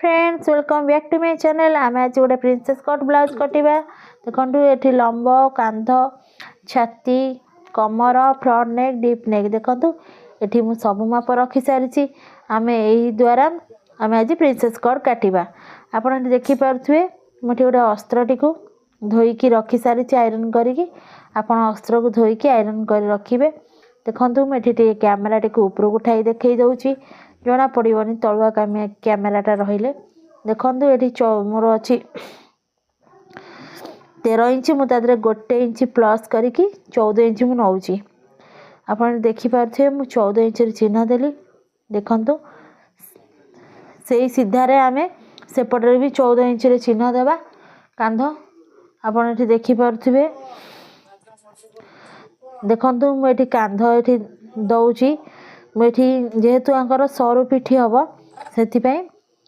Friends welcome back to my channel. आम आज गोटे प्रिंसेस कट ब्लाउज कटिबा। देखो ये लंब कांध छाती कमर फ्रंट नेक डीप नेक देखो ये मुझे सब माप रखी सारी आम यही द्वारा आम आज प्रिंसेस कट काटिबा। आपड़ देखिपे मुझे गोटे अस्त्रटी को धोईकी रखी सारी आयरन करके आपण अस्त्र को धोईकी आयरन कर रखिए। देखो मुझे कैमेरा टी ऊपर उठाई देखई दूसरी जना पड़ोनी तलुआ कैमेराटा रहिले। देखो ये मोर अच्छी 13 इंच मुझे गोटे इंच प्लस करके 14 इंच मु नौची। आप देखिपे मुझे 14 इंच चिन्ह देली। देखु से सीधारे आम सेपटे भी 14 इंच चिन्ह देवा कांध। आप देखिपे देखु मुझे कांध ये दौची मुझे जेहेतु आंकर सरू पिठी हम से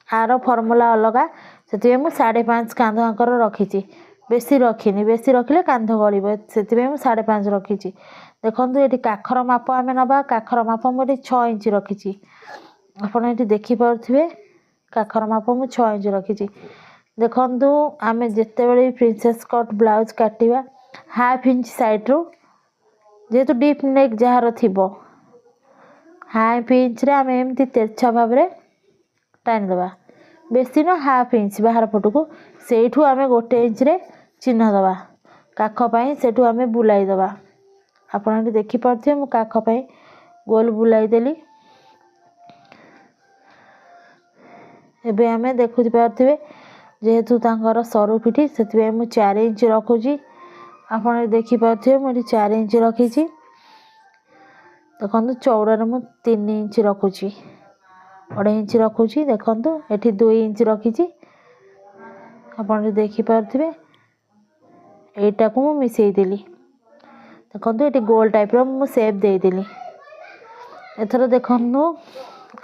आर फर्मुला अलग से 5.5 कांध आंकर रखी बेसी रखिनी बेसी रखिले कांध गल से 5.5 रखी। देखो ये काखर माप आम नवा काखर माप मुझे 6 इंच रखी। आपड़ ये देखिपे काखर माप मुझे 6 इंच रखी। देखो आम जिते बड़े प्रिंसेस कट ब्लाउज काटिबा हाफ इंच साइड्रु जेहेतु डीप नेक जार थी हाफ इंच रे आम एमती तेरछा भाव में टाणी दबा बेसी न हाफ इंच बाहर पट को सेठू आम गोटे इंच रे चिन्ह दबा काखपाई सेठू आम बुलाई दबा। आपड़ देखिपे मु काखपाई गोल बुलाई देली। एबे आम देखु पारे जेहेतु तांकर सरू पिठी से 4 इंच रखुची। आपड़ देखिपे मुझे 4 इंच रखी। देखो चौड़ार मु 3 इंच रखुची 2.5 इंच रखुची। देखो ये 2 इंच रखी। आप देखिपे यटा को मिसईदेली। देखो ये गोल टाइप रो सेप देदेली। एथर देखु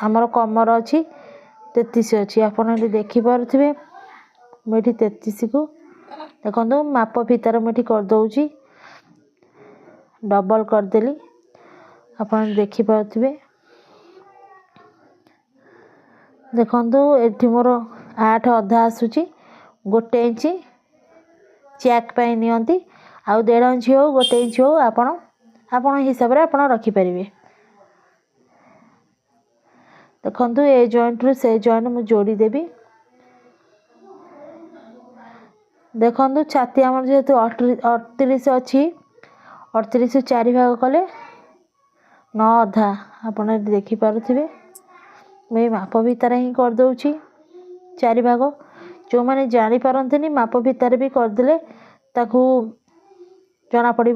आमर कमर अच्छी 33 अच्छी। आप देखिपे मुझे 33 को देखो माप फितार मुझे करदे डबल करदेली। आप देखिपे देखो ये मोर 8 अधा आसूची गोटे इंच चैक पाई नियंती आउ 1.5 इंच हो गोटे इंच हो आपण हिसाब से आप रखिपारे। देखो ए जॉइंट रु से जॉइंट मुझे जोड़ी देवी। देखो छाती आम जेहेतु 38 अच्छी 38 4 भाग कले 9 अधा। आप देखिपे मैं माप भितर ही करदे 4 भाग जो मैंने जापारती माप भितर भी करदे जना पड़।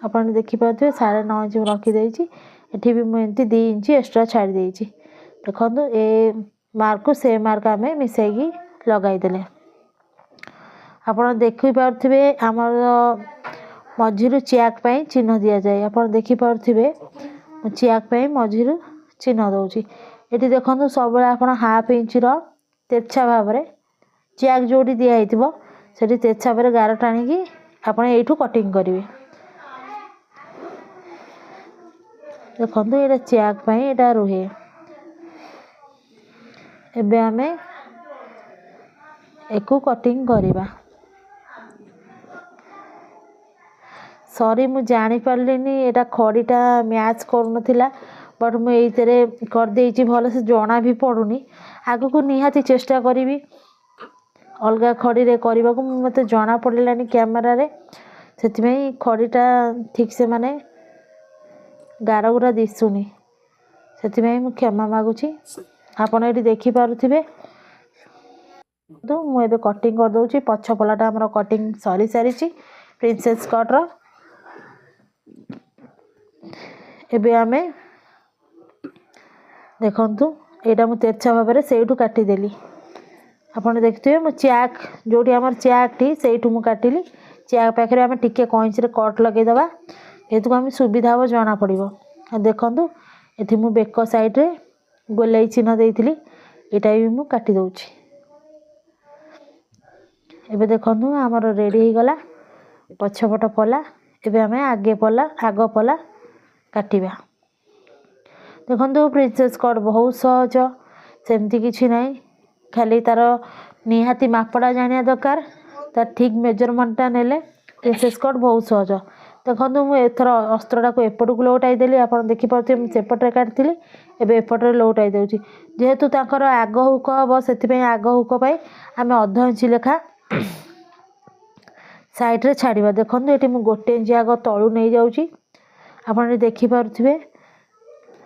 आप देखिपे 9.5 इंच रखीदे ये भी मुझे 2 इंच एक्सट्रा छाड़ी देती। देखो ए मार्क को से मार्क आम मिसईकी लगईदे। आप देखिपे आमर मझीरु चैक पाई चिन्ह दि जाए। आप देखिपे चैक मझीरु चिन्ह दौची। ये देखो सब आप हाफ इंच तेरछा भाव में चैक जोड़ी दिखाई से तेरछा भाव गार टाणी आप कटिंग करेंगे। देखो ये चैक यहाँ रुहे। एबे आम एक कटिंग करवा। सॉरी मु जानी पारलिनी एटा खड़ीटा मैच करूनथिला बट मुझे करदे भल से जना भी पड़ुनी। आग को निहाती चेष्टा करी अलग खड़ी रे करने को मत जना पड़ानी कैमेरा रे से खड़ीटा ठीक से माने गार गुरा दिशुनी से क्षमा मागुची। आपड़ ये देखिपे मुझे कटिंग करदे पछ पलाटा आम कटिंग सरी सारी प्रिंसेस कट्र। एबे आमे देखु यहाँ मुझे तेरछा भाव में से काटिदेली। आप देखते मु चैक जो चैक टी से काटिली चैक पाखे आम टिके कईच कट लगेदेवा जेहेतु आम सुविधा हम जना पड़ो। देखु ये मु बेक साइड्रे गोलाई चिन्ह देती यहाँ भी मुझे काटी दौची। एबे देखु आमर रेडी हो गला पछपट पला। एबे आम आगे पला आग पला काटिबा। देखो प्रिंसेस कट बहुत सहज सेमती किसी ना खाली तार निहाती मापटा जाना दरकार तार ठीक मेजरमेंटा नेले प्रिंसेस कट बहुत सहज। देखो मुझे एथर अस्त्रटा को एपट को लौटाई देली आप देखिपे सेपटे काटी एवं एपटे लौटाई दूसरी जेहेतु तांकर आग हुक हम से आग हुक आम अध इंच लेखा साइड्रे छाड़ा। देखो ये मुझे गोटे इंच आग तलू नहीं जाऊँगी आप देखिपे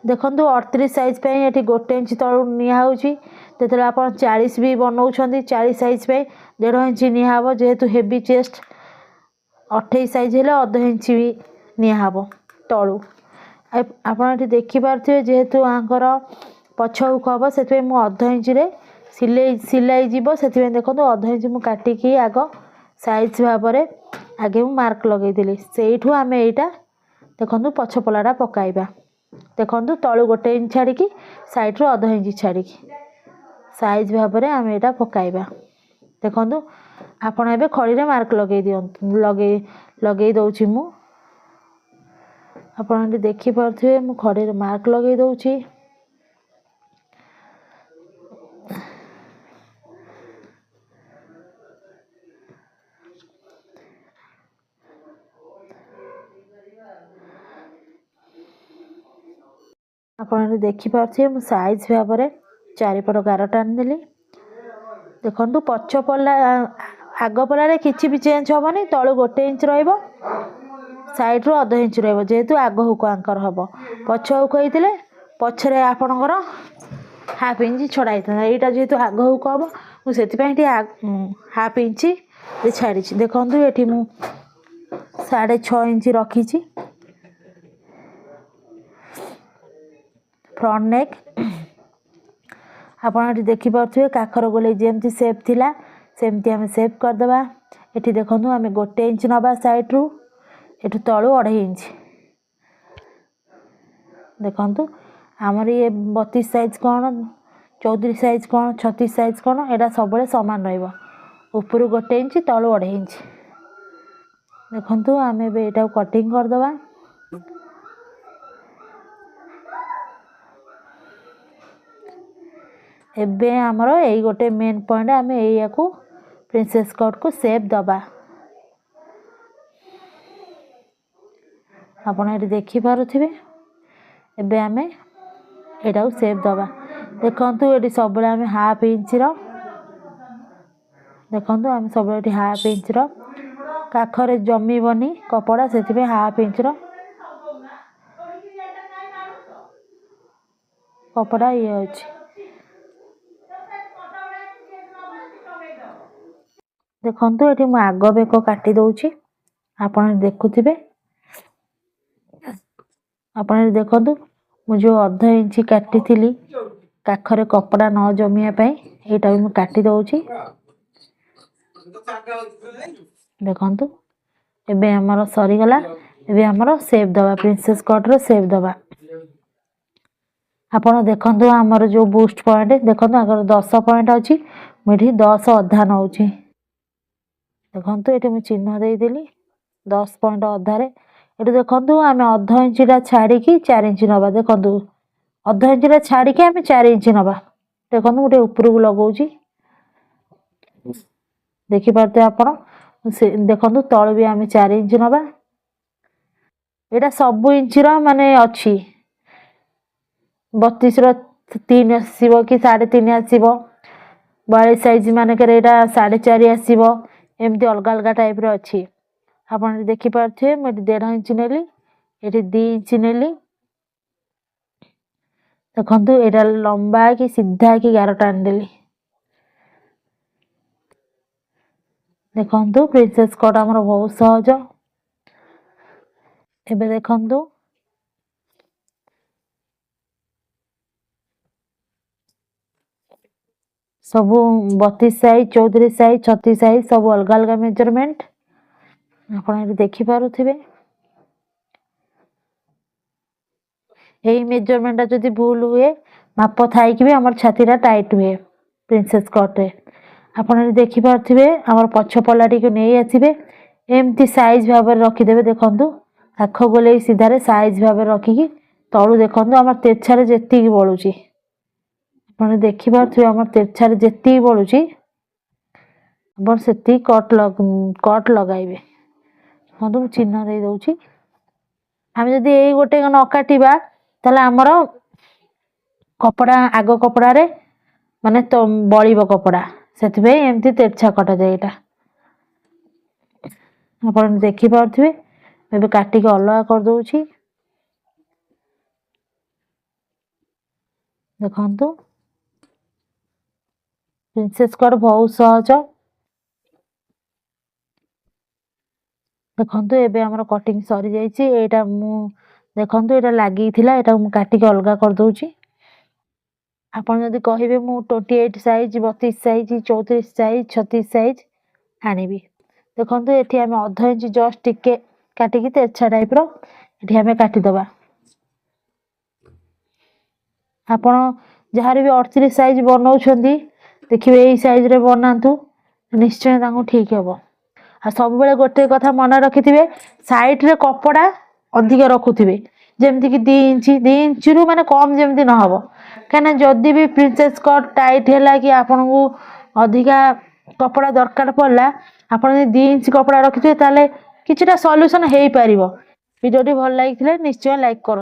देखो 38 साइज ये गोटे इंच तलू निहाऊँगी जो आप 40 भी बनाऊँ 40 साइज 1.5 इंच निहाब जेहेतु हेवी चेस्ट 28 साइज है अध इंच भी निहाब तलू आप देखिपे जेहेतु आंकर पछ हुक हम से अध इंच सिलाई जीव से देखो अध इंच मुझे काटिकी आग साइज भाव आगे मुझे मार्क लगेदी से आम यहाँ देखो पछ पलाटा पकाइबा। देखो तलू गोटे इंच छाड़ी साइड्रु अध इंच छाड़ी साइज भाव आम यहाँ पकाइबा। देखो आपण एबे खड़ी रे मार्क लगे दियंतु लगे दउछि मु आपण देखि पारथिबे मु खड़ी रे मार्क लगे दउछि। आपण देखि पारथिबे मु साइज भाव रे चारिपट गार टान देली। देखो पछ पल्ला आग पल्ला किसी भी चेंज हेनी तलू गोटे इंच रईड्रु अध इंच रेतु आग हुक आंकर हम पछ हुक होते पछरे आपणकर हाफ इंच छड़ाई था यहाँ जेहेतु आग हुक हम मुझे हाफ इंच छाड़ी। देखो ये मु 6.5 इंच रखी फ्रंट नेक आप देखिपे काखर गोले जमी सेप थिला सेमती आम सेप करदे। ये देखो आम गोटे इंच नवा साइड्रु ये तलू 2.5 इंच। देखो आमर ये 32 साइज कौन 34 साइज कौन 36 साइज कौन यहाँ सब सामान रपर गोटे इंच तलू 2.5 इंच। देखो आम यहाँ कटिंग करदे। एबे आमर यही गोटे मेन पॉइंट आम या प्रिंसेस कट को सेप दबा। आपड़ ये देखिपे एबे आम यहाँ सेप दबा। देखु ये सब आम हाफ इंच देखु आम सब हाफ इंच काखरे जमीबनी कपड़ा से हाफ इंच कपड़ा ये अच्छे। देखो ये मुझे आग बेक काटी दौची आप देखुवे आप देखु मुझे जो अध इंच काटी थी काखरे कपड़ा न जमियापाई यहाँ भी मुझे काटी दौची। देखु एबे हमर सरीगला एबे हमर सेप दबा प्रिंसेस कट रो सेप दबा। आपण देखु आमर जो बूस्ट पॉइंट देखो अगर 10 पॉइंट अच्छी मुझे 10 अधा नौ। देखो ये मुझे चिन्ह देदेली 10 पॉइंट अधारे ये देखो आम अध इंचटा छाड़ी 4 इंच नवा। देखो अध इंचटा छाड़ी आम 4 इंच नवा। देखो गोटे ऊपर को लगाऊँ देखिपे आप देखो तल भी आम 4 इंच नवा। यहाँ सब इंच माने अच्छी 32 3 आसो कि 3.5 आसो 42 साइज मानक 4.5 आसो एमती अलग अलग टाइप अच्छी। आप देखिपे मुझे 1.5 इंच नेली ये 2 इंच नेली। देखो यहाँ लंबा कि सीधा कि गार टान देली। देखो प्रिंसेस कट आमर बहुत सहज। एबे देखो सब 32 साइज 34 साइज 36 साइज सब अलग अलग मेजरमेंट आप देखिपे। यही मेजरमेंटा जदि भूल हुए माप थाई भी आम छातीटा टाइट हुए प्रिंसेस कट्रे आप देखिपे आम पछ पल्लाटी को नहीं आसबे एमती साइज भाव रखिदे। देखु काख गोले सीधार साइज भाव रखिकी तलू देखो आम तेछारे जी बलुची ଆପଣ ଦେଖିପାରୁଥିବେ ଆମର ତେର୍ଛାରେ ଯେତିକି ବଢୁଛି ଆପଣ ସେତିକି କଟ୍ ଲଗାଇବେ। ଦେଖନ୍ତୁ ମୁଁ ଚିହ୍ନ ଦେଇ ଦଉଛି। ଆମେ ଯଦି ଏଇ ଗୋଟେ ନ କାଟିବା ତାହେଲେ ଆମର କପଡ଼ା ଆଗ କପଡ଼ାରେ ମାନେ ବଳିବ କପଡ଼ା, ସେଥିପାଇଁ ଏମିତି ତେର୍ଛା କଟାଯାଏ। ଏଇଟା ଆପଣ ଦେଖିପାରୁଥିବେ। ଏବେ କାଟିକି ଅଲଗା କରିଦଉଛି। ଦେଖନ୍ତୁ ପ୍ରିନ୍ସେସ୍ କଟ୍ ବହୁତ ସହଜ। ଦେଖନ୍ତୁ ଏବେ ଆମର କଟିଂ ସରି ଯାଇଛି। ଏଇଟା ମୁଁ ଦେଖନ୍ତୁ ଏଇଟା ଲାଗିଥିଲା, ଏଇଟା ମୁଁ କାଟିକି ଅଲଗା କରିଦଉଛି। ଆପଣ ଯଦି କହିବେ ମୁଁ 28 ସାଇଜ, 32 ସାଇଜ, 34 ସାଇଜ, 36 ସାଇଜ ଆଣିବି। ଦେଖନ୍ତୁ ଏଠି ଆମେ ଅଧ ଇଞ୍ଚ ଜଷ୍ଟ ଟିକେ କାଟିକି ତେର୍ଛା ଟାଇପର ଏଠି ଆମେ କାଟିଦବା। ଆପଣ ଯାହାର ବି 38 ସାଇଜ ବନଉଛନ୍ତି ଦେଖିବେ ଏଇ ସାଇଜରେ ବନାନ୍ତୁ, ନିଶ୍ଚୟ ତାଙ୍କୁ ଠିକ ହବ। ଆଉ ସବୁବେଳେ ଗୋଟେ କଥା ମନେ ରଖିଥିବେ, ସାଇଡରେ କପଡ଼ା ଅଧିକ ରଖୁଥିବେ, ଯେମିତିକି 2 ଇଞ୍ଚରୁ ମାନେ କମ ଯେମିତି ନହବ। କାହିଁକିନା ଯଦି ବି ପ୍ରିନ୍ସେସ୍ କଟ୍ ଟାଇଟ୍ ହେଲା କି ଆପଣଙ୍କୁ ଅଧିକା କପଡ଼ା ଦରକାର ପଡ଼ିଲା, ଆପଣ ଯଦି 2 ଇଞ୍ଚ କପଡ଼ା ରଖିଥିବେ ତାହେଲେ କିଛିଟା ସଲ୍ୟୁସନ ହେଇପାରିବ। ଭିଡ଼ିଓଟି ଭଲ ଲାଗିଥିଲେ ନିଶ୍ଚୟ ଲାଇକ୍ କରନ୍ତୁ।